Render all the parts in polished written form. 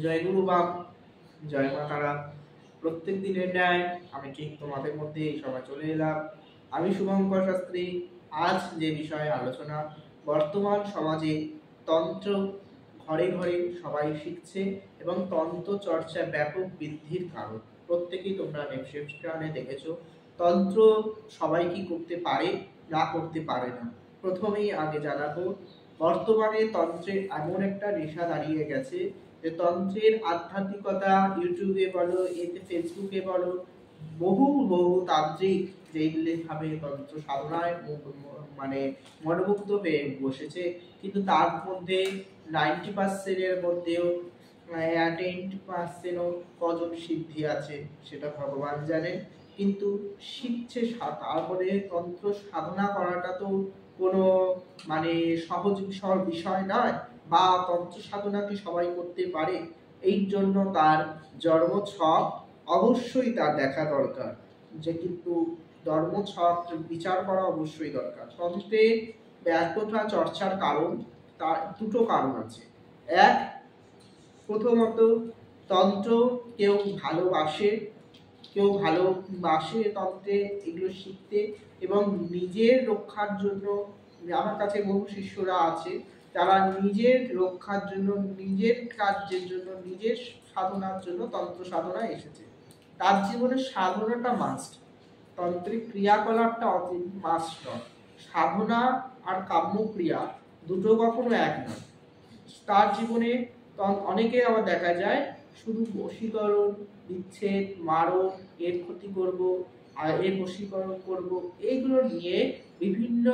জয় গুরু বাপ, জয় মা তারা। প্রত্যেক দিনের ন্যায় আমি ঠিক তোমাদের মধ্যে এই সময় চলে এলাম। আমি শুভঙ্কর শাস্ত্রী। আজ যে বিষয়ে আলোচনা, বর্তমান সমাজে তন্ত্র ঘরে ঘরে সবাই শিখছে এবং তন্ত্র চর্চা ব্যাপক বৃদ্ধির কারণ। প্রত্যেকেই তোমরা নেপসেপশনে দেখেছো তন্ত্র সবাই কি করতে পারে না করতে পারে না। প্রথমেই আগে জানাবো, বর্তমানে তন্ত্রের এমন একটা নেশা দাঁড়িয়ে গেছে যে তন্ত্রের আধ্যাত্মিকতা ইউটিউবে বলো, এতে ফেসবুকে বলো, বহু বহু তান্ত্রিক যেইগুলি ভাবে তন্ত্র সাধনায় মানে মনোমুগ্ধ হয়ে বসেছে, কিন্তু তার মধ্যে 90% এর মধ্যেও 10% কজন সিদ্ধি আছে সেটা ভগবান জানেন। কিন্তু শিখছে, তারপরে তন্ত্র সাধনা করাটা তো কোনো মানে সহজ বিষয় নয়, বা তন্ত্র সাধনা কি সবাই করতে পারে? এই জন্য তার জন্মছক অবশ্যই তার দেখা দরকার, যে কিন্তু ধর্মছক বিচার করা অবশ্যই দরকার। তন্ত্রে ব্যর্থতা চর্চার কারণ, তার দুটো কারণ আছে। এক, প্রথমত তন্ত্র কেউ ভালোবাসে, তন্ত্রে এগুলো শিখতে এবং নিজের রক্ষার জন্য। আমার কাছে বহু শিষ্যরা আছে যারা নিজের রক্ষার জন্য, নিজের কার্যের জন্য, নিজের সাধনার জন্য তন্ত্র সাধনায় এসেছে। তার জীবনে সাধনাটা মাস্ট, তন্ত্রিক ক্রিয়াকলাপটা অতি মাস্ট নয়। সাধনা আর কাম্যক্রিয়া দুটো কখনো এক নয়। তার জীবনে অনেকে আবার দেখা যায় শুধু বশীকরণ, বিচ্ছেদ, মারো, এর ক্ষতি করব, আর এর বশীকরণ করব, এইগুলো নিয়ে বিভিন্ন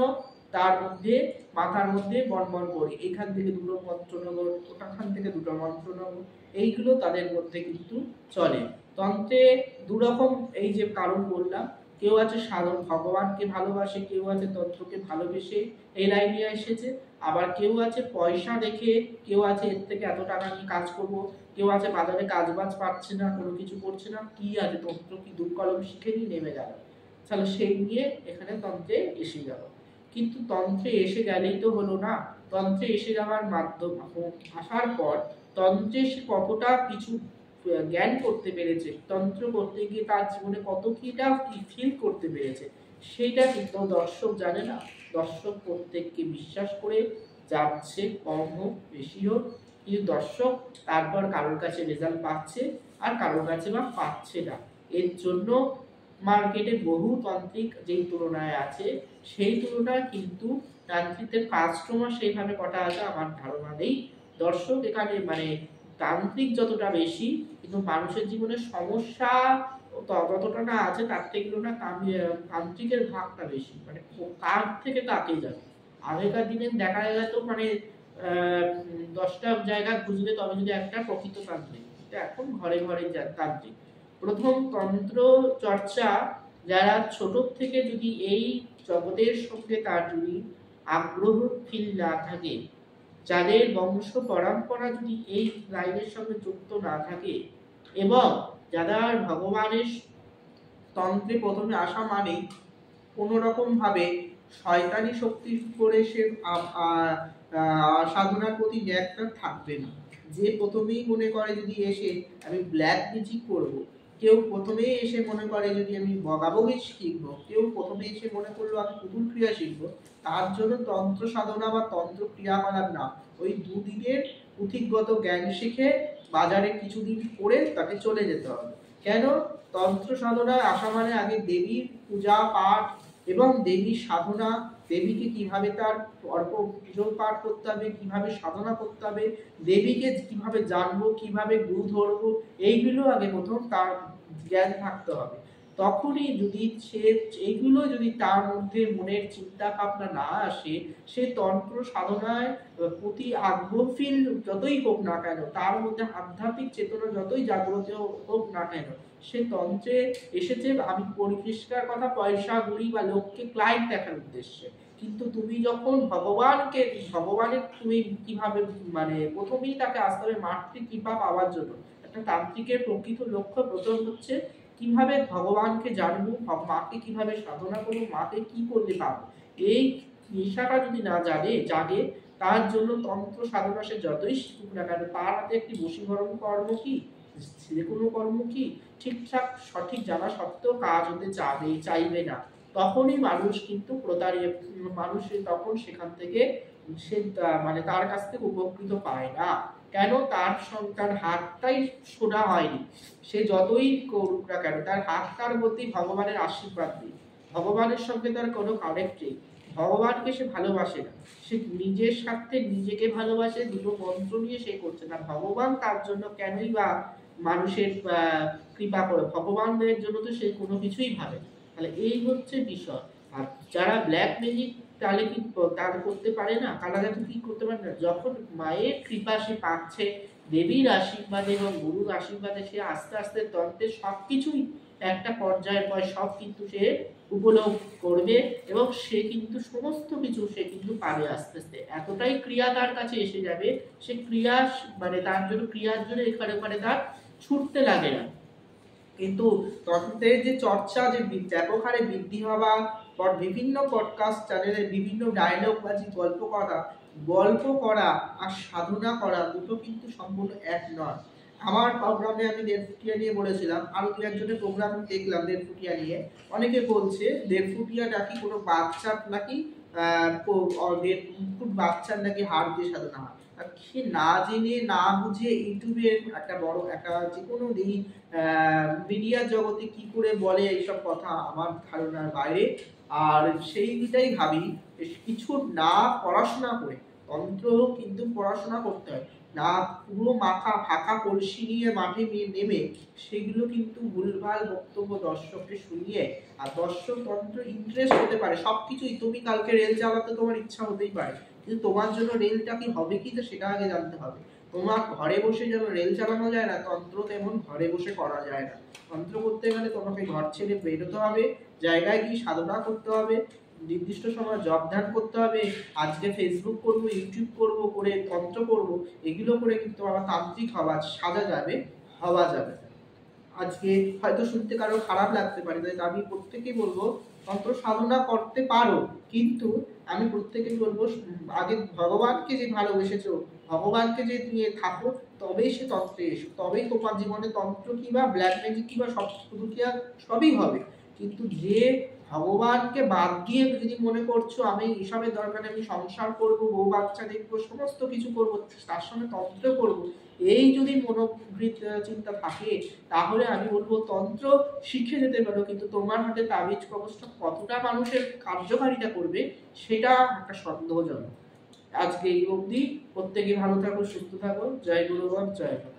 তার মধ্যে মাথার মধ্যে বনবন করি, এখান থেকে দুটো মন্ত্র নেব, ওখান থেকে দুটো মন্ত্র নেব, এইগুলো তাদের মধ্যে কিন্তু চলে। তন্ত্রে দুরকম, এই যে কারণ বললাম, কেউ আছে সাধারণ ভগবানকে ভালোবাসে, কেউ আছে তন্ত্রকে ভালোবেসে এই লাইনে এসেছে। আবার কেউ আছে পয়সা দেখে, কেউ আছে এর থেকে এত টাকা নিয়ে কাজ করব, কেউ আছে বাজারে কাজ বাজ পাচ্ছে না, কোনো কিছু করছে না, কি আছে তন্ত্র কি দুর্কলম শিখে নিয়ে নেমে গেল, তাহলে সেই নিয়ে এখানে তন্ত্রে এসে গেল। কিন্তু তন্ত্রে এসে গেলেই তো হলো না, তন্ত্রে এসে যাওয়ার মাধ্যম আসার পর তন্ত্রে সে কতটা কিছু জ্ঞান করতে পেরেছে, তন্ত্র করতে গিয়ে তার জীবনে কত কিটা ফিল করতে পেরেছে, সেইটা কিন্তু দর্শক জানে না। দর্শক প্রত্যেককে বিশ্বাস করে যাচ্ছে, কম হোক বেশি হোক, কিন্তু দর্শক তারপর কারোর কাছে রেজাল্ট পাচ্ছে আর কারোর কাছে বা পাচ্ছে না। এর জন্য মার্কেটে বহু তান্ত্রিক যেই তুলনায় আছে, সেই তুলনায় কিন্তু তান্ত্রিকদের কাস্টমার সেইভাবে কটা আছে আমার ধারণা নেই। দর্শক এখানে মানে তান্ত্রিক যতটা বেশি, কিন্তু মানুষের জীবনে সমস্যা ততটা না আছে, তার থেকে না তান্ত্রিকের ভাগটা বেশি, মানে কার থেকে কাকে যাবে। আগেকার দিনে দেখা যেত মানে 10টা জায়গা খুঁজলে তবে যদি একটা প্রকৃত তান্ত্রিক, এখন ঘরে ঘরে তান্ত্রিক। প্রথম তন্ত্র চর্চা যারা ছোট থেকে যদি এই জগতের সঙ্গে তার যদি আগ্রহ ফিল না থাকে, যাদের বংশ পরম্পরা যদি এই লাইনের সঙ্গে যুক্ত না থাকে, এবং যারা ভগবানের তন্ত্রে প্রথমে আসা মানে কোনো রকম ভাবে শয়তানি শক্তির করে সে সাধনার প্রতি ন্যাকটা থাকবে না। যে প্রথমেই মনে করে যদি এসে আমি ব্ল্যাক ম্যাজিক করব, কেউ প্রথমেই এসে মনে করে যদি আমি বগাবগি শিখবো, কেউ প্রথমে এসে মনে করলো আমি পুতুল ক্রিয়া শিখবো, তার জন্য তন্ত্র সাধনা বা তন্ত্র ক্রিয়াকলাপ না, ওই দুদিনের পুঁথিগত জ্ঞান শিখে বাজারে কিছুদিন পরে তাকে চলে যেতে হবে। কেন? তন্ত্র সাধনায় আসা মানে আগে দেবীর পূজা পাঠ এবং দেবীর সাধনা, দেবীকে কিভাবে তার অর্প পুজো পাঠ করতে হবে, কিভাবে সাধনা করতে হবে, দেবীকে কিভাবে জানবো, কিভাবে গুরু ধরবো, এইগুলো আগে প্রথম তার জ্ঞান থাকতে হবে। তখনই যদি সে এইগুলো যদি তার মধ্যে মনের চিন্তা ভাবনা না আসে, সে তন্ত্র সাধনায় প্রতি আগ্রহ ফিল যতই হোক না কেন, তার মধ্যে আধ্যাত্মিক চেতনা যতই জাগ্রত হোক না কেন, সে তন্ত্রে এসেছে আমি পরিষ্কার কথা পয়সা গুড়ি বা লোককে ক্লায়েন্ট দেখার উদ্দেশ্যে। কিন্তু তুমি যখন ভগবানের তুমি কিভাবে মানে প্রথমেই তাকে আসতে হবে মাতৃ কৃপা পাওয়ার জন্য। একটা তান্ত্রিকের প্রকৃত লক্ষ্য প্রথম হচ্ছে কিভাবে ভগবানকে জানবো, মাকে কিভাবে সাধনা করবো, মাকে কি করলে পাবো। এই নেশাটা যদি না জাগে, তার জন্য তন্ত্র সাধনা সে যতই শিখুক না কেন, তার হাতে একটি বশীকরণ কর্ম কি, যে কোনো কর্ম কি ঠিকঠাক সঠিক জানা সত্ত্বেও কাজ হতে চাইবে না, তখনই মানুষ কিন্তু প্রতারিত, মানুষ তখন সেখান থেকে সে মানে তার কাছ থেকে উপকৃত পায় না। কেন? তার হাতটাই সোজা হয়নি, সে যতই করুক না কেন তার হাতটার মধ্যে ভগবানের আশীর্বাদ নেই, ভগবানের সঙ্গে তার কোনো কানেক্ট নেই, ভগবানকে সে ভালোবাসে না, সে নিজের স্বার্থে নিজেকে ভালোবাসে, দুটো মন্ত্র নিয়ে সে করছে না। ভগবান তার জন্য কেনই বা মানুষের কৃপা করে, ভগবানের জন্য তো সে কোনো কিছুই ভাবে না। তাহলে এই হচ্ছে বিষয়। আর যারা ব্ল্যাক ম্যাজিক তাহলে কি তার করতে পারে না, কালাজাত কি করতে পারে না, যখন মায়ের কৃপা সে পাচ্ছে, দেবীর আশীর্বাদে এবং গুরুর আশীর্বাদে সে আস্তে আস্তে তন্ত্রের সবকিছুই একটা পর্যায়ের পর সব কিন্তু সে উপলব্ধ করবে এবং সে কিন্তু সমস্ত কিছু সে কিন্তু পাবে আস্তে আস্তে। এতটাই ক্রিয়া তার কাছে এসে যাবে, সে ক্রিয়া মানে তার জন্য ক্রিয়ার জন্য এখানে ওখানে তার ছুটতে লাগে না। কিন্তু তন্ত্রের যে চর্চা যে ব্যাপক হারে বৃদ্ধি হওয়া পর বিভিন্ন পডকাস্ট চ্যানেলে বিভিন্ন ডায়লগ বাজি গল্প করা আর সাধনা করা দুটো কিন্তু সম্পূর্ণ এক নয়। আমার প্রোগ্রামে আমি দেড়ফুটিয়া নিয়ে বলেছিলাম, আরো দু একজনের প্রোগ্রাম দেখলাম দেড়ফুটিয়া নিয়ে, অনেকে বলছে দেড়ফুটিয়া নাকি কোনো বাচ্চার নাকি 1.5 ফুট বাচ্চার নাকি হাড় দিয়ে সাধনা হয়। সে না জেনে না বুঝে ইউটিউবে একটা বড় একটা যে কোনো মিডিয়া জগতে কি করে বলে এইসব কথা আমার ধারণার বাইরে। আর সেইটাই ভাবি, কিছু না পড়াশোনা করে, তন্ত্র কিন্তু পড়াশোনা করতে হয় না, পুরো মাথা ফাঁকা কলসি নিয়ে মাঠে নেমে সেগুলো কিন্তু ভুলভাল বক্তব্য দর্শককে শুনিয়ে, আর দর্শক তন্ত্র ইন্টারেস্ট হতে পারে সবকিছুই, তুমি কালকে রেল চালাতে তোমার ইচ্ছা হতেই পারে, কিন্তু তোমার জন্য রেলটা কি হবে কি সেটা আগে জানতে হবে। তোমার ঘরে বসে যেমন রেল চালানো যায় না, তন্ত্র তেমন ঘরে বসে করা যায় না। তন্ত্র করতে গেলে তোমাকে ঘর ছেড়ে বেরোতে হবে, জায়গায় গিয়ে সাধনা করতে হবে, নির্দিষ্ট সময় জব ধ্যান করতে হবে। আজকে ফেসবুক করব, ইউটিউব করব, করে তন্ত্র করব, এগুলো করে কিন্তু আমার তান্ত্রিক হওয়া যাবে। আজকে হয়তো শুনতে কারো খারাপ লাগতে পারে, তাই আমি প্রত্যেকেই বলবো তন্ত্র সাধনা করতে পারো, কিন্তু আমি প্রত্যেকেই বলবো আগে ভগবানকে যে ভালোবেসেছো, ভগবানকে যে নিয়ে থাকো, তবেই সে তন্ত্রে এসো, তবেই তোমার জীবনে তন্ত্র কি বা ব্ল্যাক ম্যাজিক কি বা সবই হবে। কিন্তু যে ভগবানকে বাদ দিয়ে যদি মনে করছো আমি এসবের দরকার নেই, আমি সংসার করবো, বউ বাচ্চা দেখবো, সমস্ত কিছু করবো, তার সঙ্গে তন্ত্র করবো, এই যদি মনোবৃত চিন্তা থাকে, তাহলে আমি বলবো তন্ত্র শিখে যেতে পারো, কিন্তু তোমার হাতে তাবিজ কবচটা কতটা মানুষের কার্যকারিতা করবে সেটা একটা সন্দেহজনক। আজকে এই অবধি, প্রত্যেকে ভালো থাকো, সুস্থ থাকো। জয় গুরুবার, জয় গুরু।